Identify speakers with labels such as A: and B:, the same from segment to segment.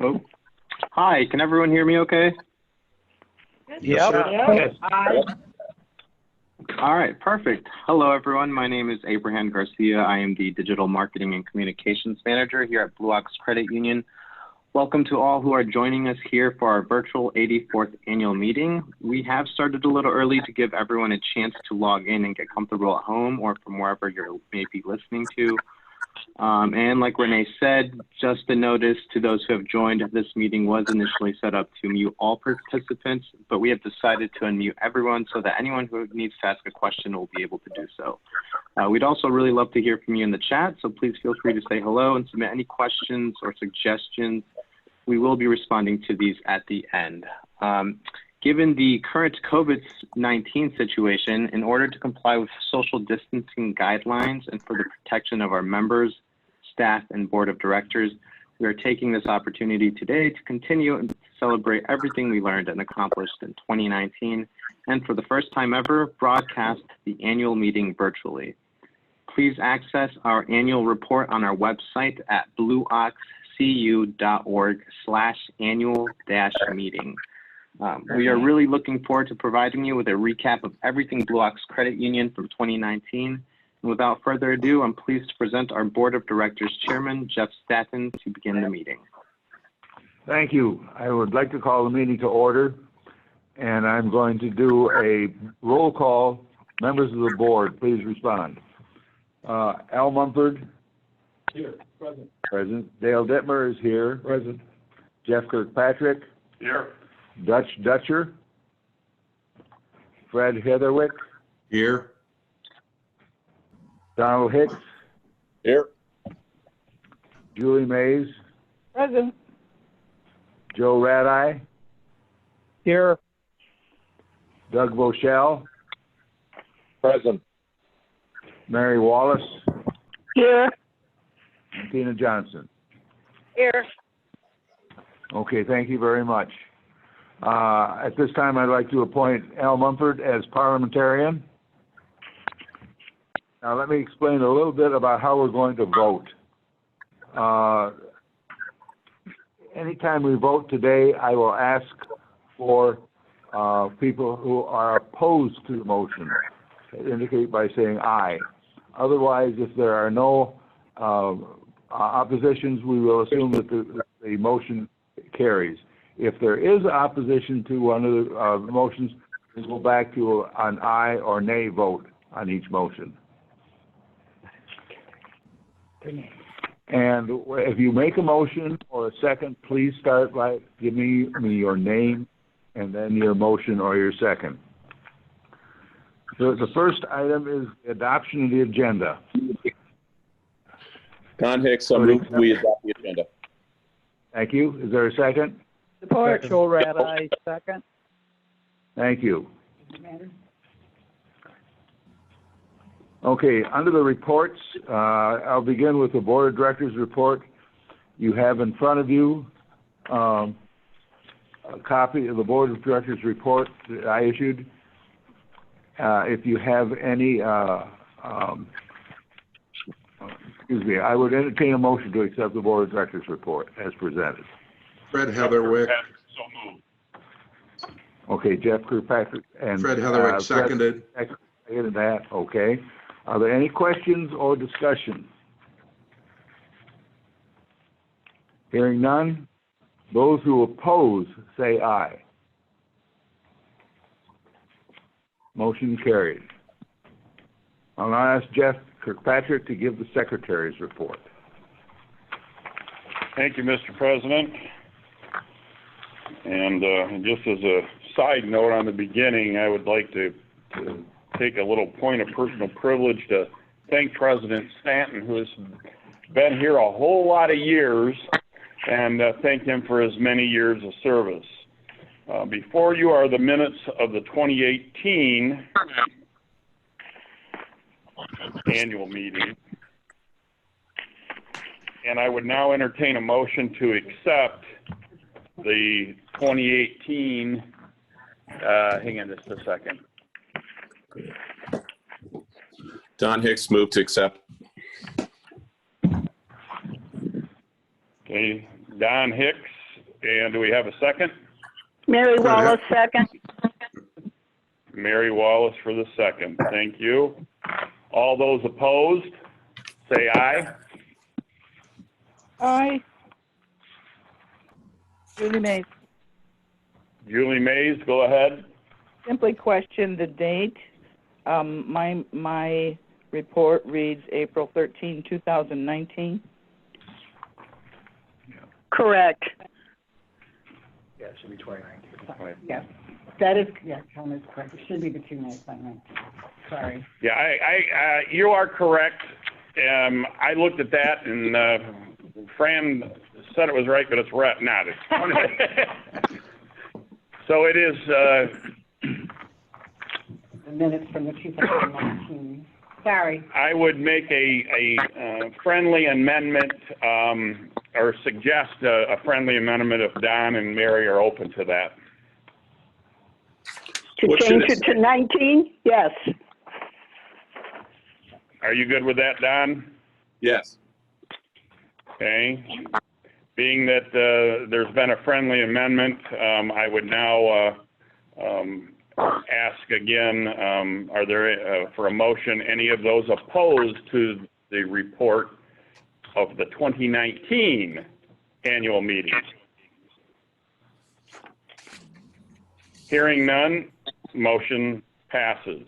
A: Oh, hi. Can everyone hear me okay?
B: Yep.
C: Yes.
A: All right, perfect. Hello, everyone. My name is Abraham Garcia. I am the Digital Marketing and Communications Manager here at BlueOx Credit Union. Welcome to all who are joining us here for our virtual 84th annual meeting. We have started a little early to give everyone a chance to log in and get comfortable at home or from wherever you may be listening to. And like Renee said, just a notice to those who have joined, this meeting was initially set up to mute all participants, but we have decided to unmute everyone so that anyone who needs to ask a question will be able to do so. We'd also really love to hear from you in the chat, so please feel free to say hello and submit any questions or suggestions. We will be responding to these at the end. Given the current COVID-19 situation, in order to comply with social distancing guidelines and for the protection of our members, staff, and board of directors, we are taking this opportunity today to continue and celebrate everything we learned and accomplished in 2019, and for the first time ever, broadcast the annual meeting virtually. Please access our annual report on our website at blueoxcu.org/annual-meeting. We are really looking forward to providing you with a recap of everything BlueOx Credit Union from 2019. And without further ado, I'm pleased to present our Board of Directors Chairman, Jeff Staton, to begin the meeting.
C: Thank you. I would like to call the meeting to order, and I'm going to do a roll call. Members of the board, please respond. Al Mumford.
B: Here. Present.
C: Present. Dale Dittmer is here.
B: Present.
C: Jeff Kirkpatrick.
B: Here.
C: Dutch Dutcher. Fred Heatherwick.
B: Here.
C: Donald Hicks.
B: Here.
C: Julie Mays.
D: Present.
C: Joe Radeye.
D: Here.
C: Doug Bochelle.
B: Present.
C: Mary Wallace.
D: Here.
C: And Tina Johnson.
D: Here.
C: Okay, thank you very much. At this time, I'd like to appoint Al Mumford as parliamentarian. Now, let me explain a little bit about how we're going to vote. Anytime we vote today, I will ask for people who are opposed to the motion to indicate by saying aye. Otherwise, if there are no oppositions, we will assume that the motion carries. If there is opposition to one of the motions, we go back to an aye or nay vote on each motion. And if you make a motion or a second, please start by giving me your name and then your motion or your second. So the first item is the adoption of the agenda.
E: Don Hicks, I move we adopt the agenda.
C: Thank you. Is there a second?
D: Support. Joe Radeye, second.
C: Thank you. Okay, under the reports, I'll begin with the Board of Directors report. You have in front of you a copy of the Board of Directors report that I issued. If you have any, excuse me, I would entertain a motion to accept the Board of Directors report as presented.
B: Fred Heatherwick.
E: So moved.
C: Okay, Jeff Kirkpatrick and
B: Fred Heatherwick seconded.
C: Seconded that, okay. Are there any questions or discussion? Hearing none, those who oppose say aye. Motion carried. I'll now ask Jeff Kirkpatrick to give the Secretary's report.
F: Thank you, Mr. President. And just as a side note on the beginning, I would like to take a little point of personal privilege to thank President Stanton, who has been here a whole lot of years, and thank him for his many years of service. Before you are the minutes of the 2018 annual meeting, and I would now entertain a motion to accept the 2018, hang on just a second.
E: Don Hicks moved to accept.
F: Okay, Don Hicks And do we have a second?
D: Mary Wallace, second.
F: Mary Wallace for the second. Thank you. All those opposed, say aye.
D: Aye. Julie Mays.
F: Julie Mays, go ahead.
G: Simply question the date. My report reads April 13, 2019.
D: Correct.
H: Yeah, it should be 2019.
I: Yeah, that is, yeah, Tom is correct. It should be the 2/9/19. Sorry.
F: Yeah, I you are correct. I looked at that and Fran said it was right, but it's not. It's so it is.
I: The minutes from the 2019. Sorry.
F: I would make a friendly amendment, or suggest a friendly amendment if Don and Mary are open to that.
D: To
E: What
D: change
E: should
D: it
E: it
D: to 19? Yes.
F: Are you good with that, Don?
E: Yes.
F: Okay. Being that there's been a friendly amendment, I would now ask again, are there, for a motion, any of those opposed to the report of the 2019 annual meeting? Hearing none, motion passes.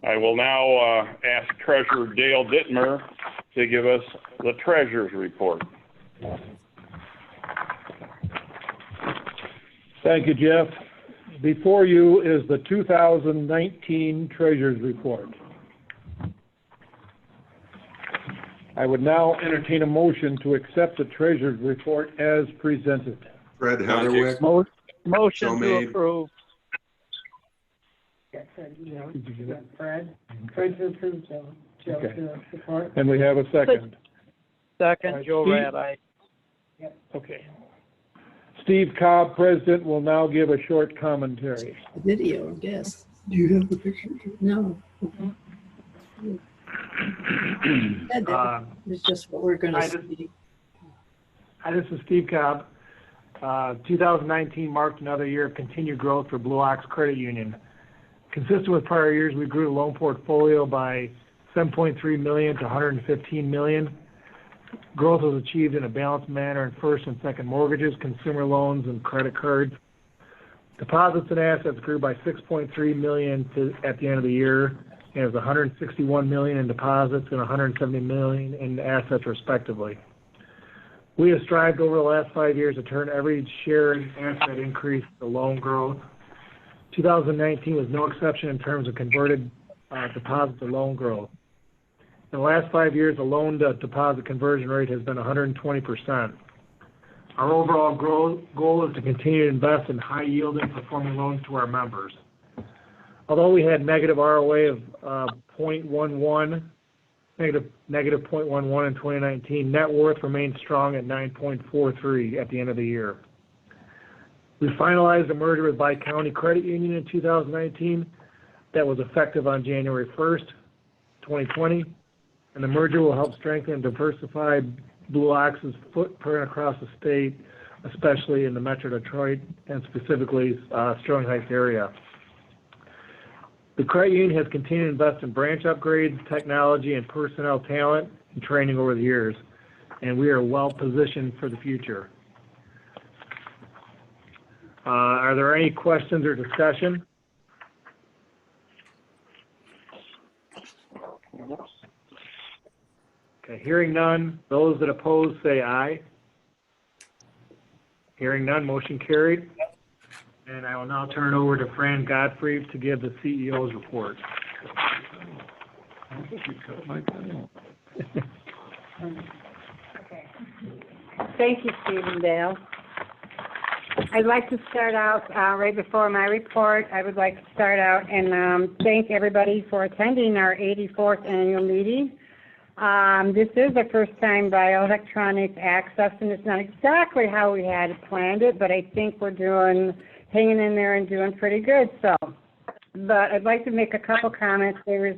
F: I will now ask Treasurer Dale Dittmer to give us the Treasurer's report.
J: Thank you, Jeff. Before you is the 2019 Treasurer's Report. I would now entertain a motion to accept the Treasurer's Report as presented.
B: Fred
E: Don Hicks.
B: Heatherwick.
D: Motion
B: So
D: to
B: made.
D: approve.
I: Yeah, Fred, Fred. Fred to approve, Joe. Joe
J: Okay.
I: to support.
J: And we have a second.
D: Second, Joe
J: Steve?
D: Rad, aye.
J: Okay. Steve Cobb, President, will now give a short commentary.
K: Video, I guess. Do you have the picture? No. It's just what we're gonna see.
H: Hi, this is Steve Cobb. 2019 marked another year of continued growth for BlueOx Credit Union. Consistent with prior years, we grew the loan portfolio by $7.3 million to $115 million. Growth was achieved in a balanced manner in first and second mortgages, consumer loans, and credit cards. Deposits and assets grew by $6.3 million at the end of the year, and it was $161 million in deposits and $170 million in assets, respectively. We have strived over the last 5 years to turn every share and asset increase to loan growth. 2019 was no exception in terms of converted deposit to loan growth. In the last 5 years, the loan-to-deposit conversion rate has been 120%. Our overall goal is to continue to invest in high-yielding performing loans to our members. Although we had negative ROA of negative 0.11 in 2019, net worth remained strong at 9.43 at the end of the year. We finalized a merger with Bi-County Credit Union in 2019 that was effective on January 1st, 2020. And the merger will help strengthen and diversify BlueOx's footprint across the state, especially in the Metro Detroit and specifically Sterling Heights area. The credit union has continued to invest in branch upgrades, technology, and personnel talent and training over the years, and we are well positioned for the future. Are there any questions or discussion? Okay, hearing none, those that oppose say aye. Hearing none, motion carried. And I will now turn it over to Fran Godfrey to give the CEO's report.
I: Okay. Thank you, Stephen Dale. I'd like to start out right before my report. I would like to start out and thank everybody for attending our 84th annual meeting. This is the first time bioelectronic access, and it's not exactly how we had planned it, but I think we're hanging in there and doing pretty good. So, but I'd like to make a couple comments. There was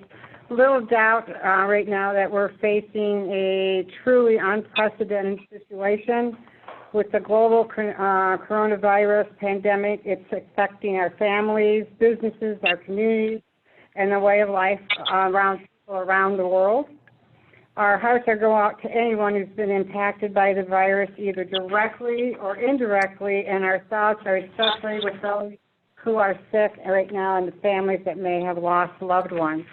I: little doubt right now that we're facing a truly unprecedented situation with the global coronavirus pandemic. It's affecting our families, businesses, our communities, and the way of life around people around the world. Our hearts are going out to anyone who's been impacted by the virus, either directly or indirectly, and our thoughts are especially with those who are sick right now and the families that may have lost loved ones.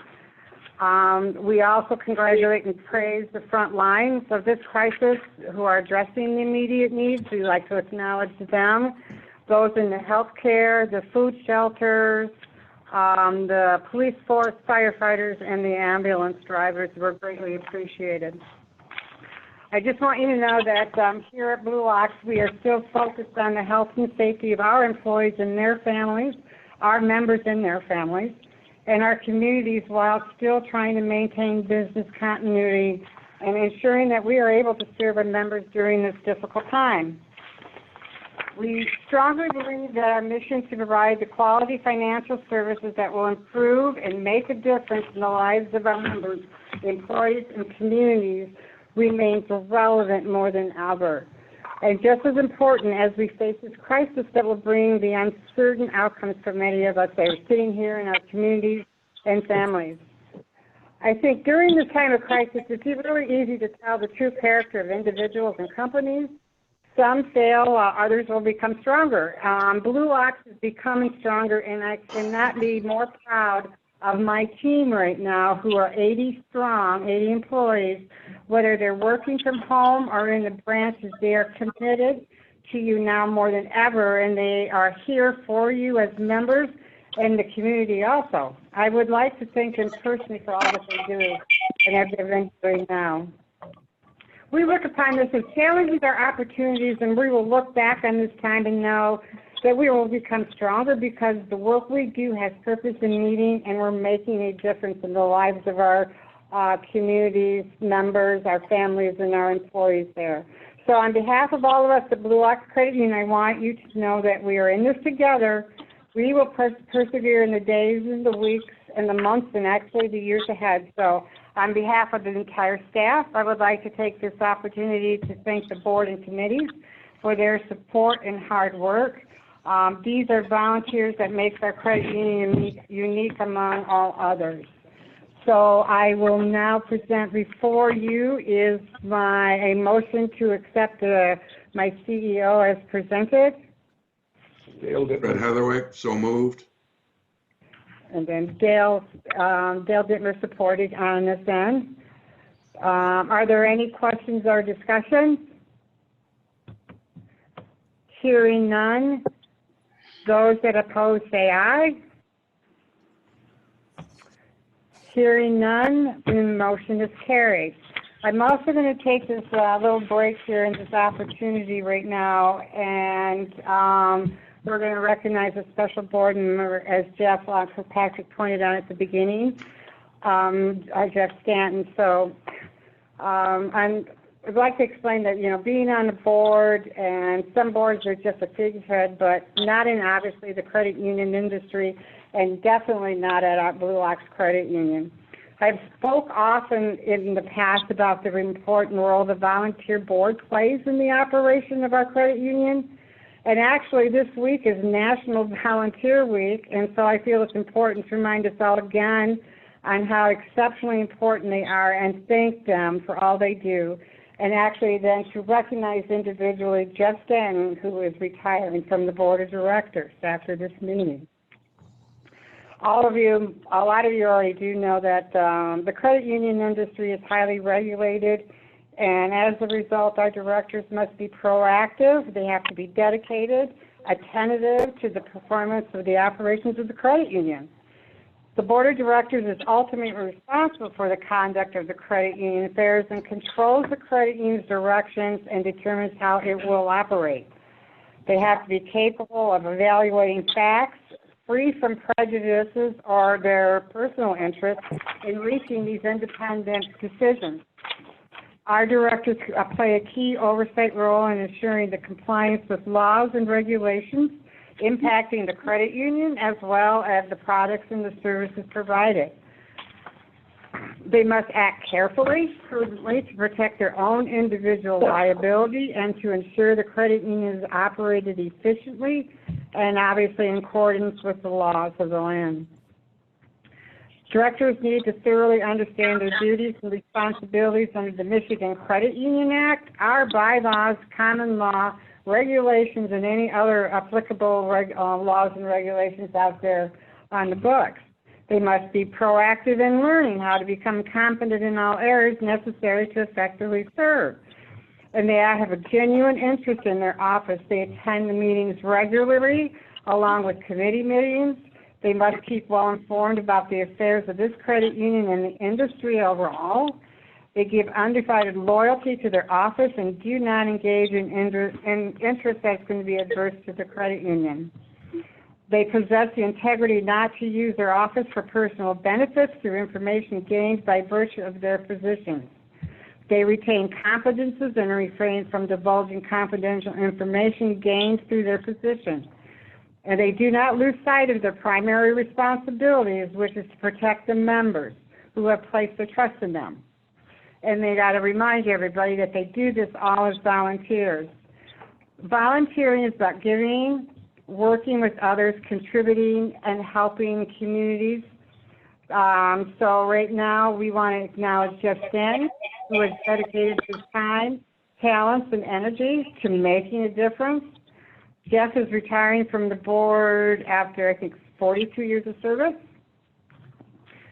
I: We also congratulate and praise the front lines of this crisis who are addressing the immediate needs. We'd like to acknowledge them, those in the healthcare, the food shelters, the police force, firefighters, and the ambulance drivers were greatly appreciated. I just want you to know that here at BlueOx, we are still focused on the health and safety of our employees and their families, our members and their families, and our communities while still trying to maintain business continuity and ensuring that we are able to serve our members during this difficult time. We strongly believe that our mission to provide the quality financial services that will improve and make a difference in the lives of our members, employees, and communities remains relevant more than ever. And just as important as we face this crisis that will bring the uncertain outcomes for many of us that are sitting here in our communities and families. I think during this time of crisis, it's really easy to tell the true character of individuals and companies. Some fail, while others will become stronger. BlueOx is becoming stronger, and I cannot be more proud of my team right now, who are 80 strong, 80 employees. Whether they're working from home or in the branches, they are committed to you now more than ever, and they are here for you as members and the community also. I would like to thank them personally for all that they do and have been doing now. We look upon this as challenges or opportunities, and we will look back on this time and know that we will become stronger because the work we do has purpose and meaning, and we're making a difference in the lives of our communities, members, our families, and our employees there. So on behalf of all of us at BlueOx Credit Union, I want you to know that we are in this together. We will persevere in the days and the weeks and the months and actually the years ahead. So on behalf of the entire staff, I would like to take this opportunity to thank the board and committees for their support and hard work. These are volunteers that make our credit union unique among all others. So I will now present before you is a motion to accept my CEO as presented.
B: Fred Heatherwick, so moved.
I: And then Dale Dittmer supported on this end. Are there any questions or discussions? Hearing none. Those that oppose say aye. Hearing none, the motion is carried. I'm also going to take this little break here and this opportunity right now, and we're going to recognize a special board member, as Jeff Kirkpatrick pointed out at the beginning, Jeff Stanton. So I'd like to explain that, being on the board, and some boards are just a figurehead, but not in, obviously, the credit union industry, and definitely not at our BlueOx Credit Union. I've spoke often in the past about the important role the volunteer board plays in the operation of our credit union. And actually, this week is National Volunteer Week, and so I feel it's important to remind us all again on how exceptionally important they are and thank them for all they do. And actually then to recognize individually Jeff Stanton, who is retiring from the board of directors after this meeting. A lot of you already do know that the credit union industry is highly regulated, and as a result, our directors must be proactive. They have to be dedicated, attentive to the performance of the operations of the credit union. The board of directors is ultimately responsible for the conduct of the credit union affairs and controls the credit union's directions and determines how it will operate. They have to be capable of evaluating facts, free from prejudices or their personal interests in reaching these independent decisions. Our directors play a key oversight role in ensuring the compliance with laws and regulations impacting the credit union as well as the products and the services provided. They must act carefully, prudently, to protect their own individual liability and to ensure the credit union is operated efficiently and obviously in accordance with the laws of the land. Directors need to thoroughly understand their duties and responsibilities under the Michigan Credit Union Act, our bylaws, common law, regulations, and any other applicable laws and regulations out there on the books. They must be proactive in learning how to become competent in all areas necessary to effectively serve. And they have a genuine interest in their office. They attend the meetings regularly, along with committee meetings. They must keep well informed about the affairs of this credit union and the industry overall. They give undivided loyalty to their office and do not engage in interest that's going to be adverse to the credit union. They possess the integrity not to use their office for personal benefits through information gained by virtue of their positions. They retain confidences and refrain from divulging confidential information gained through their position. And they do not lose sight of their primary responsibilities, which is to protect the members who have placed their trust in them. And they got to remind everybody that they do this all as volunteers. Volunteering is about giving, working with others, contributing, and helping communities. So right now, we want to acknowledge Jeff Stanton, who has dedicated his time, talents, and energy to making a difference. Jeff is retiring from the board after, I think, 42 years of service.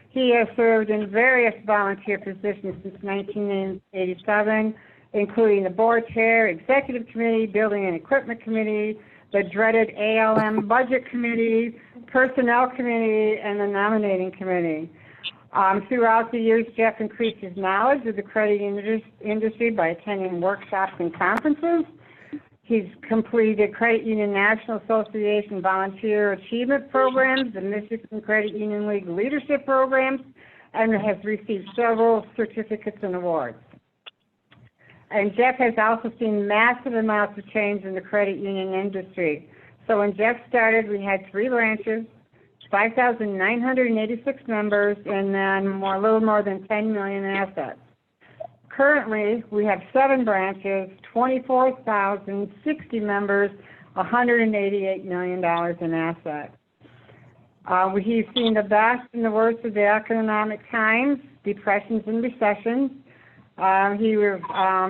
I: He has served in various volunteer positions since 1987, including the board chair, executive committee, building and equipment committee, the dreaded ALM budget committee, personnel committee, and the nominating committee. Throughout the years, Jeff increased his knowledge of the credit industry by attending workshops and conferences. He's completed Credit Union National Association Volunteer Achievement Programs, the Michigan Credit Union League Leadership Programs, and has received several certificates and awards. And Jeff has also seen massive amounts of change in the credit union industry. So when Jeff started, we had 3 branches, 5,986 members, and then a little more than 10 million in assets. Currently, we have 7 branches, 24,060 members, $188 million in assets. He's seen the best and the worst of the economic times, depressions and recessions. He was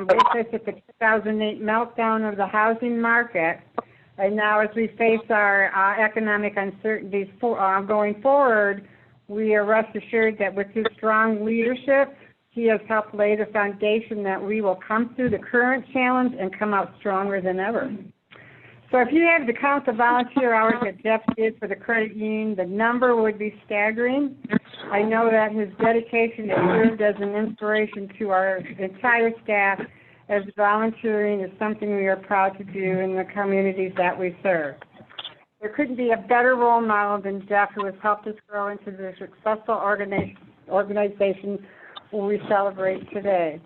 I: with us at the 2008 meltdown of the housing market. And now as we face our economic uncertainties going forward, we are rest assured that with his strong leadership, he has helped lay the foundation that we will come through the current challenge and come out stronger than ever. So if you had to count the volunteer hours that Jeff did for the credit union, the number would be staggering. I know that his dedication has served as an inspiration to our entire staff, as volunteering is something we are proud to do in the communities that we serve. There couldn't be a better role model than Jeff, who has helped us grow into the successful organization we celebrate today.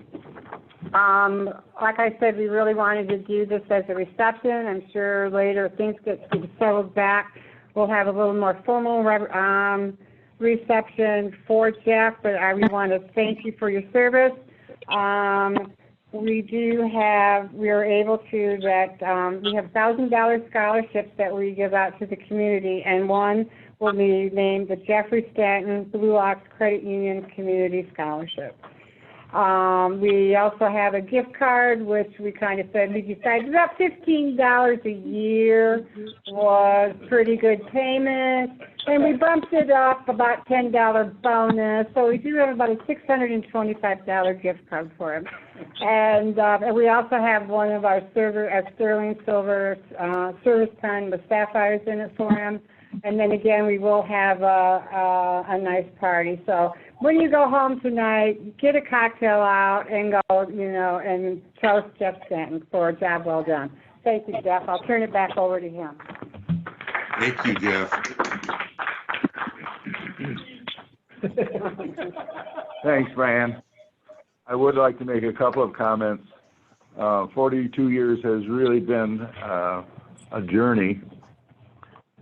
I: Like I said, we really wanted to do this as a reception. I'm sure later if things get settled back, we'll have a little more formal reception for Jeff, but I really want to thank you for your service. We are able to, we have $1,000 scholarships that we give out to the community, and one will be named the Jeffrey Stanton BlueOx Credit Union Community Scholarship. We also have a gift card, which we kind of said, we decided about $15 a year was pretty good payment, and we bumped it up about $10 bonus, so we do have about a $625 gift card for him. And we also have one of our sterling silver service pen with sapphires in it for him. And then again, we will have a nice party. So when you go home tonight, get a cocktail out and go, and toast Jeff Stanton for a job well done. Thank you, Jeff. I'll turn it back over to him.
B: Thank you, Jeff.
C: Thanks, Fran. I would like to make a couple of comments. 42 years has really been a journey,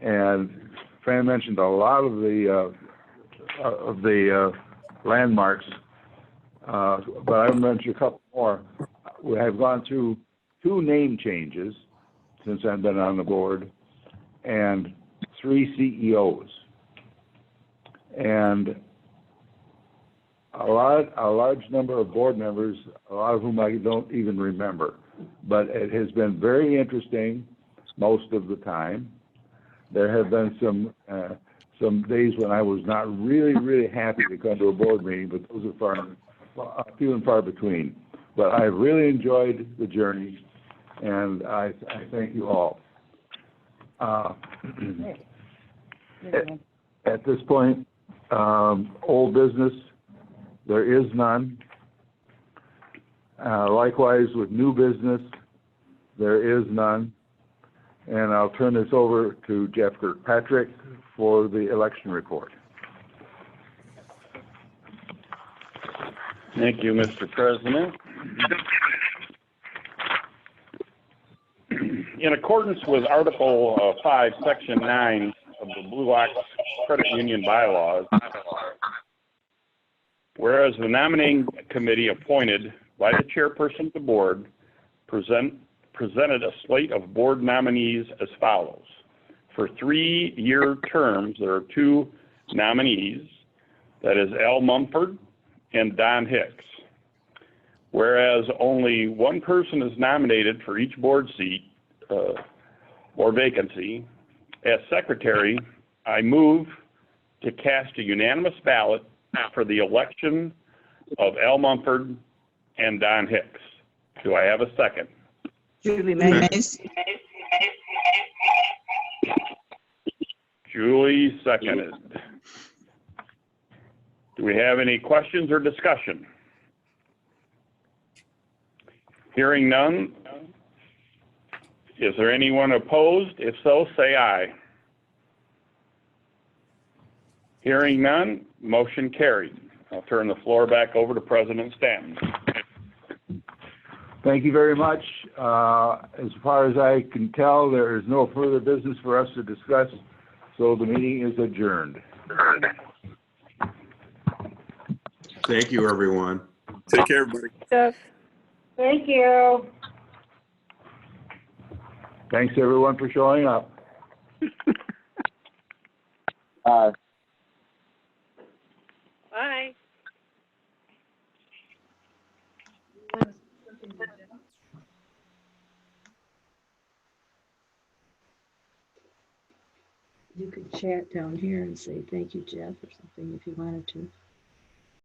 C: and Fran mentioned a lot of the landmarks but I'll mention a couple more. We have gone through 2 name changes since I've been on the board, and 3 CEOs. And a large number of board members, a lot of whom I don't even remember. But it has been very interesting most of the time. There have been some days when I was not really happy to come to a board meeting, but those are few and far between. But I've really enjoyed the journey, and I thank you all. At this point, old business, there is none. Likewise with new business, there is none. And I'll turn this over to Jeff Kirkpatrick for the election report.
F: Thank you, Mr. President. In accordance with Article 5, Section 9 of the BlueOx Credit Union bylaws, whereas the nominating committee appointed by the chairperson of the board presented a slate of board nominees as follows. For 3-year terms, there are 2 nominees, that is Al Mumford and Don Hicks. Whereas only one person is nominated for each board seat or vacancy, as secretary, I move to cast a unanimous ballot for the election of Al Mumford and Don Hicks. Do I have a second?
G: Julie Mays.
F: Julie seconded. Do we have any questions or discussion? Hearing none. Is there anyone opposed? If so, say aye. Hearing none, motion carried. I'll turn the floor back over to President Stanton.
C: Thank you very much. As far as I can tell, there is no further business for us to discuss, so the meeting is adjourned.
B: Thank you, everyone.
E: Take care, everybody.
I: Jeff. Thank you.
C: Thanks, everyone, for showing up.
I: Bye.
K: You could chat down here and say, thank you, Jeff, or something if you wanted to.